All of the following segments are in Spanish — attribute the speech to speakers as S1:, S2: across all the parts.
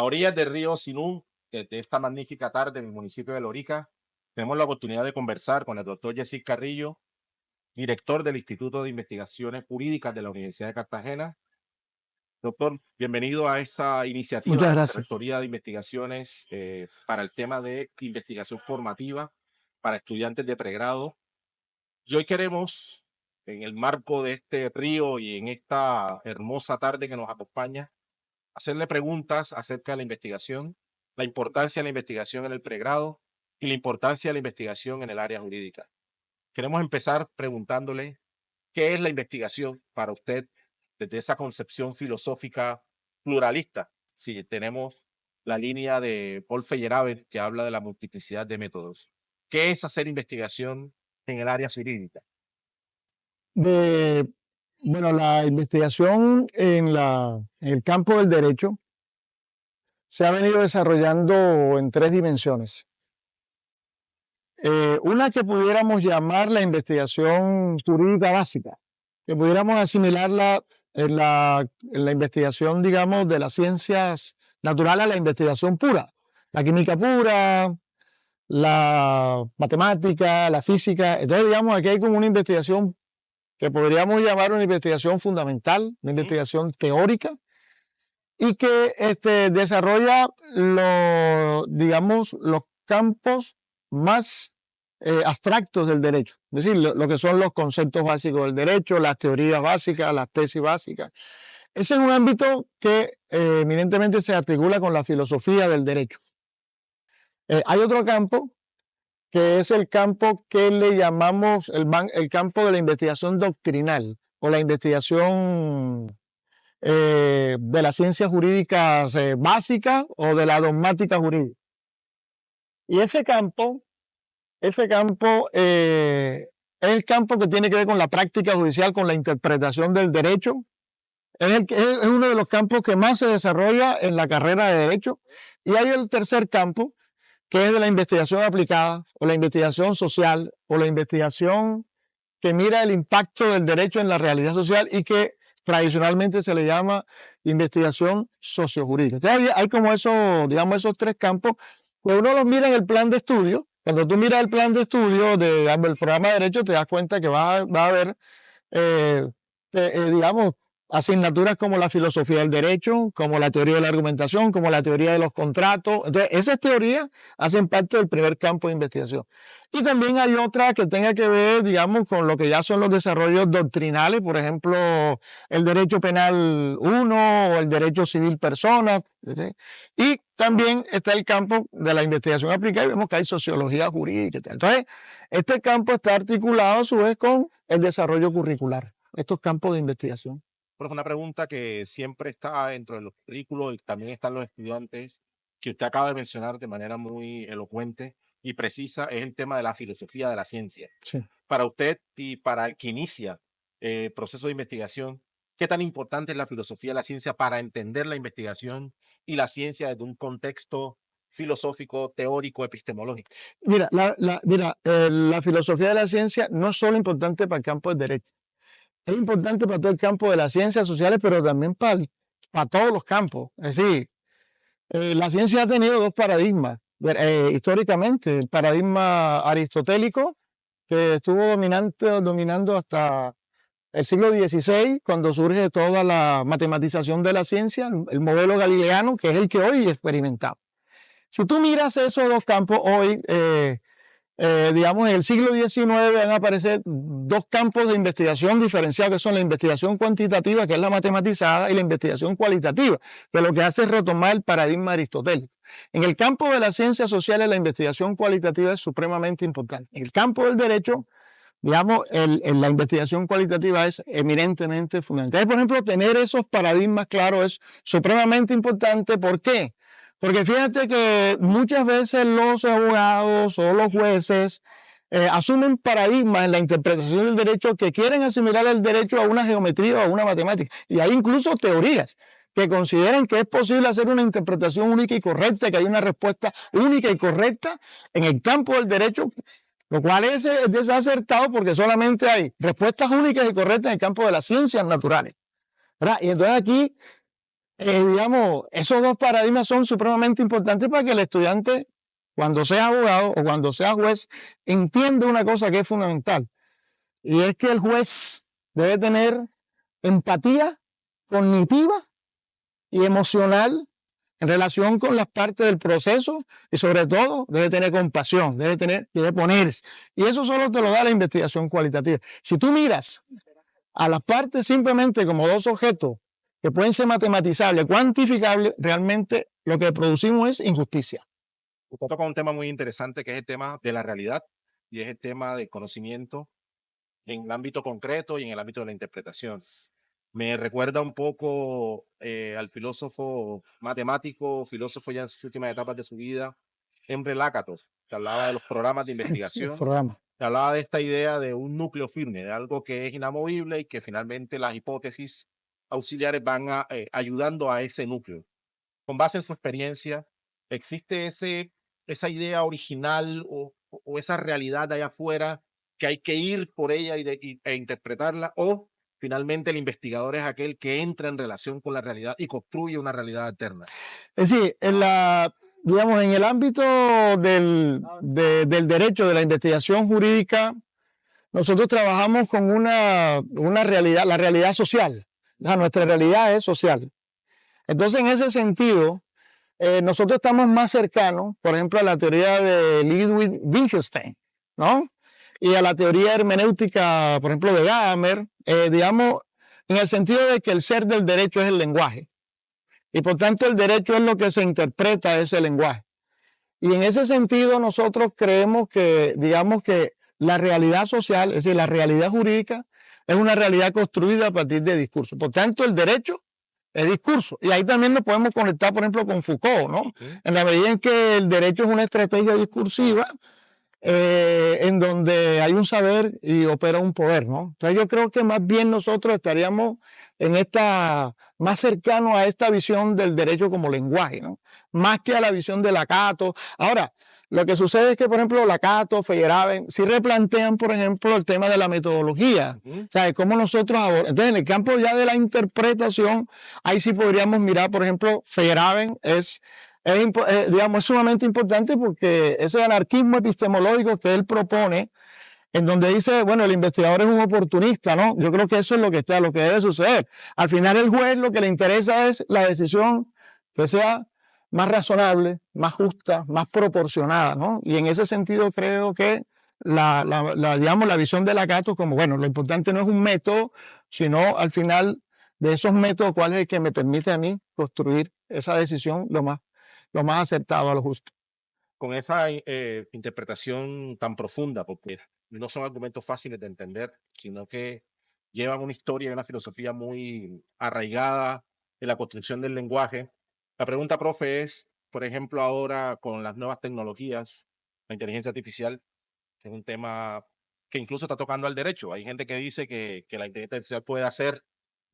S1: orillas del río Sinú, de esta magnífica tarde en el municipio de Lorica, tenemos la oportunidad de conversar con el doctor Yesid Carrillo, director del Instituto de Investigaciones Jurídicas de la Universidad de Cartagena. Doctor, bienvenido a esta iniciativa
S2: Muchas
S1: de la
S2: gracias.
S1: Rectoría de Investigaciones para el tema de investigación formativa para estudiantes de pregrado. Y hoy queremos, en el marco de este río y en esta hermosa tarde que nos acompaña, hacerle preguntas acerca de la investigación, la importancia de la investigación en el pregrado y la importancia de la investigación en el área jurídica. Queremos empezar preguntándole qué es la investigación para usted desde esa concepción filosófica pluralista. Si tenemos la línea de Paul Feyerabend que habla de la multiplicidad de métodos. ¿Qué es hacer investigación en el área jurídica?
S2: Bueno, la investigación en el campo del derecho se ha venido desarrollando en tres dimensiones. Una que pudiéramos llamar la investigación jurídica básica, que pudiéramos asimilarla en la investigación, digamos, de las ciencias naturales a la investigación pura, la química pura, la matemática, la física. Entonces, digamos, aquí hay como una investigación que podríamos llamar una investigación fundamental, una investigación teórica, y que desarrolla digamos, los campos más abstractos del derecho, es decir, lo que son los conceptos básicos del derecho, las teorías básicas, las tesis básicas. Ese es un ámbito que eminentemente se articula con la filosofía del derecho. Hay otro campo que es el campo que le llamamos el campo de la investigación doctrinal o la investigación de las ciencias jurídicas básicas o de la dogmática jurídica. Y ese campo es el campo que tiene que ver con la práctica judicial, con la interpretación del derecho. Es uno de los campos que más se desarrolla en la carrera de derecho. Y hay el tercer campo, que es de la investigación aplicada o la investigación social o la investigación que mira el impacto del derecho en la realidad social y que tradicionalmente se le llama investigación sociojurídica. Entonces hay como esos tres campos, pues uno los mira en el plan de estudio. Cuando tú miras el plan de estudio del programa de derecho te das cuenta que va a haber, digamos, asignaturas como la filosofía del derecho, como la teoría de la argumentación, como la teoría de los contratos. Entonces, esas teorías hacen parte del primer campo de investigación. Y también hay otra que tenga que ver, digamos, con lo que ya son los desarrollos doctrinales, por ejemplo, el derecho penal 1 o el derecho civil persona. ¿Sí? Y también está el campo de la investigación aplicada y vemos que hay sociología jurídica. Entonces, este campo está articulado a su vez con el desarrollo curricular, estos campos de investigación.
S1: Pero es una pregunta que siempre está dentro de los currículos y también están los estudiantes, que usted acaba de mencionar de manera muy elocuente y precisa, es el tema de la filosofía de la ciencia.
S2: Sí.
S1: Para usted y para el que inicia el proceso de investigación, ¿qué tan importante es la filosofía de la ciencia para entender la investigación y la ciencia desde un contexto filosófico, teórico, epistemológico?
S2: Mira, la filosofía de la ciencia no es solo importante para el campo del derecho. Es importante para todo el campo de las ciencias sociales, pero también para todos los campos. Es decir, la ciencia ha tenido dos paradigmas históricamente. El paradigma aristotélico, que estuvo dominando hasta el siglo XVI, cuando surge toda la matematización de la ciencia, el modelo galileano, que es el que hoy experimentamos. Si tú miras esos dos campos hoy, digamos, en el siglo XIX van a aparecer dos campos de investigación diferenciados, que son la investigación cuantitativa, que es la matematizada, y la investigación cualitativa, que lo que hace es retomar el paradigma aristotélico. En el campo de las ciencias sociales, la investigación cualitativa es supremamente importante. En el campo del derecho, digamos, la investigación cualitativa es eminentemente fundamental. Por ejemplo, tener esos paradigmas claros es supremamente importante. ¿Por qué? Porque fíjate que muchas veces los abogados o los jueces asumen paradigmas en la interpretación del derecho que quieren asimilar el derecho a una geometría o a una matemática. Y hay incluso teorías que consideran que es posible hacer una interpretación única y correcta, que hay una respuesta única y correcta en el campo del derecho, lo cual es desacertado porque solamente hay respuestas únicas y correctas en el campo de las ciencias naturales, ¿verdad? Y entonces aquí digamos, esos dos paradigmas son supremamente importantes para que el estudiante, cuando sea abogado o cuando sea juez, entienda una cosa que es fundamental. Y es que el juez debe tener empatía cognitiva y emocional en relación con las partes del proceso y sobre todo debe tener compasión, debe ponerse. Y eso solo te lo da la investigación cualitativa. Si tú miras a las partes simplemente como dos objetos que pueden ser matematizables, cuantificables, realmente lo que producimos es injusticia.
S1: Usted toca un tema muy interesante que es el tema de la realidad y es el tema del conocimiento en el ámbito concreto y en el ámbito de la interpretación. Me recuerda un poco al filósofo matemático, filósofo ya en sus últimas etapas de su vida, Emre Lakatos, que hablaba de los programas de investigación, que hablaba de esta idea de un núcleo firme, de algo que es inamovible y que finalmente las hipótesis auxiliares van ayudando a ese núcleo. Con base en su experiencia, ¿existe esa idea original o esa realidad de allá afuera que hay que ir por ella e interpretarla? ¿O finalmente el investigador es aquel que entra en relación con la realidad y construye una realidad alterna?
S2: Es decir, digamos, en el ámbito del derecho, de la investigación jurídica, nosotros trabajamos con una realidad, la realidad social. O sea, nuestra realidad es social. Entonces, en ese sentido, nosotros estamos más cercanos, por ejemplo, a la teoría de Ludwig Wittgenstein, ¿no? Y a la teoría hermenéutica, por ejemplo, de Gadamer, digamos, en el sentido de que el ser del derecho es el lenguaje. Y por tanto, el derecho es lo que se interpreta de ese lenguaje. Y en ese sentido, nosotros creemos que, digamos, que la realidad social, es decir, la realidad jurídica, es una realidad construida a partir de discurso. Por tanto, el derecho es discurso. Y ahí también nos podemos conectar, por ejemplo, con Foucault, ¿no? En la medida en que el derecho es una estrategia discursiva, en donde hay un saber y opera un poder, ¿no? Entonces yo creo que más bien nosotros estaríamos más cercanos a esta visión del derecho como lenguaje, ¿no? Más que a la visión de Lakatos. Ahora, lo que sucede es que, por ejemplo, Lakatos, Feyerabend, sí replantean, por ejemplo, el tema de la metodología, ¿sabes? Cómo nosotros abordamos. Entonces, en el campo ya de la interpretación, ahí sí podríamos mirar, por ejemplo, Feyerabend digamos, es sumamente importante porque ese anarquismo epistemológico que él propone, en donde dice, bueno, el investigador es un oportunista, ¿no? Yo creo que eso es lo que debe suceder. Al final el juez lo que le interesa es la decisión que sea más razonable, más justa, más proporcionada, ¿no? Y en ese sentido creo que digamos, la visión de Lakatos como, bueno, lo importante no es un método, sino al final de esos métodos, cuál es el que me permite a mí construir esa decisión lo más acertado a lo justo.
S1: Con esa interpretación tan profunda, porque no son argumentos fáciles de entender, sino que llevan una historia y una filosofía muy arraigada en la construcción del lenguaje. La pregunta, profe, es, por ejemplo, ahora con las nuevas tecnologías, la inteligencia artificial, que es un tema que incluso está tocando al derecho. Hay gente que dice que la inteligencia artificial puede hacer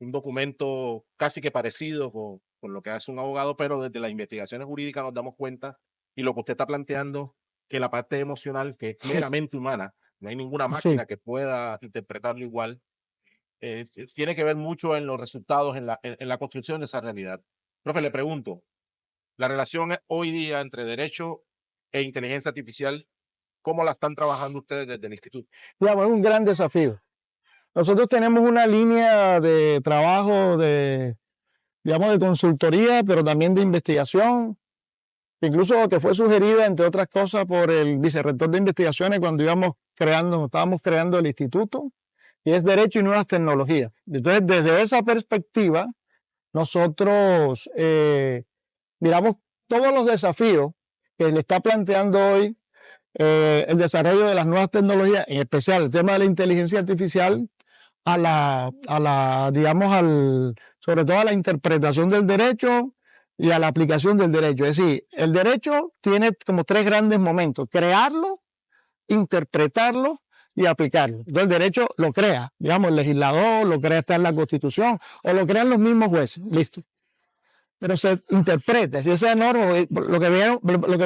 S1: un documento casi que parecido con lo que hace un abogado, pero desde las investigaciones jurídicas nos damos cuenta, y lo que usted está planteando, que la parte emocional, que es meramente humana, no hay ninguna máquina que pueda interpretarlo igual, tiene que ver mucho en los resultados, en la construcción de esa realidad. Profe, le pregunto, la relación hoy día entre derecho e inteligencia artificial, ¿cómo la están trabajando ustedes desde el instituto?
S2: Digamos, es un gran desafío. Nosotros tenemos una línea de trabajo digamos, de consultoría, pero también de investigación, incluso que fue sugerida, entre otras cosas, por el vicerrector de investigaciones cuando estábamos creando el instituto, y es Derecho y Nuevas Tecnologías. Entonces, desde esa perspectiva, nosotros miramos todos los desafíos que le está planteando hoy el desarrollo de las nuevas tecnologías, en especial el tema de la inteligencia artificial, digamos, sobre todo a la interpretación del derecho y a la aplicación del derecho. Es decir, el derecho tiene como tres grandes momentos: crearlo, interpretarlo y aplicarlo. Entonces el derecho lo crea, digamos, el legislador, lo crea, está en la Constitución, o lo crean los mismos jueces, listo. Pero se interpreta, si esa norma, lo que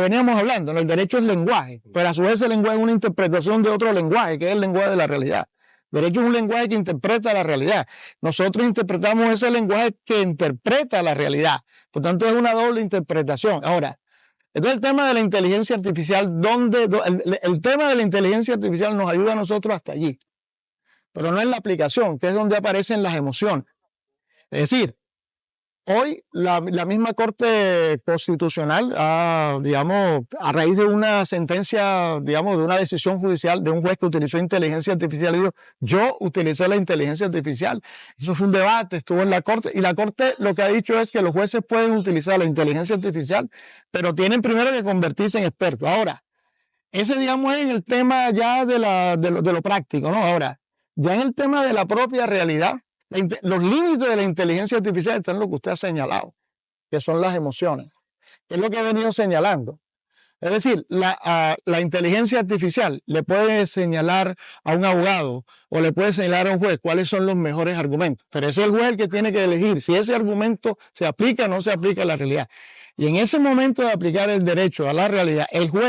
S2: veníamos hablando, ¿no? El derecho es lenguaje, pero a su vez el lenguaje es una interpretación de otro lenguaje, que es el lenguaje de la realidad. Derecho es un lenguaje que interpreta la realidad. Nosotros interpretamos ese lenguaje que interpreta la realidad. Por tanto, es una doble interpretación. Ahora, entonces el tema de la inteligencia artificial, el tema de la inteligencia artificial nos ayuda a nosotros hasta allí, pero no en la aplicación, que es donde aparecen las emociones. Es decir, hoy la misma Corte Constitucional, digamos, a raíz de una sentencia, digamos, de una decisión judicial de un juez que utilizó inteligencia artificial, dijo, yo utilicé la inteligencia artificial. Eso fue un debate, estuvo en la Corte, y la Corte lo que ha dicho es que los jueces pueden utilizar la inteligencia artificial, pero tienen primero que convertirse en expertos. Ahora, ese, digamos, es el tema ya de lo práctico, ¿no? Ahora, ya en el tema de la propia realidad, los límites de la inteligencia artificial están en lo que usted ha señalado, que son las emociones, que es lo que he venido señalando. Es decir, la inteligencia artificial le puede señalar a un abogado o le puede señalar a un juez cuáles son los mejores argumentos, pero es el juez el que tiene que elegir si ese argumento se aplica o no se aplica a la realidad. Y en ese momento de aplicar el derecho a la realidad, el juez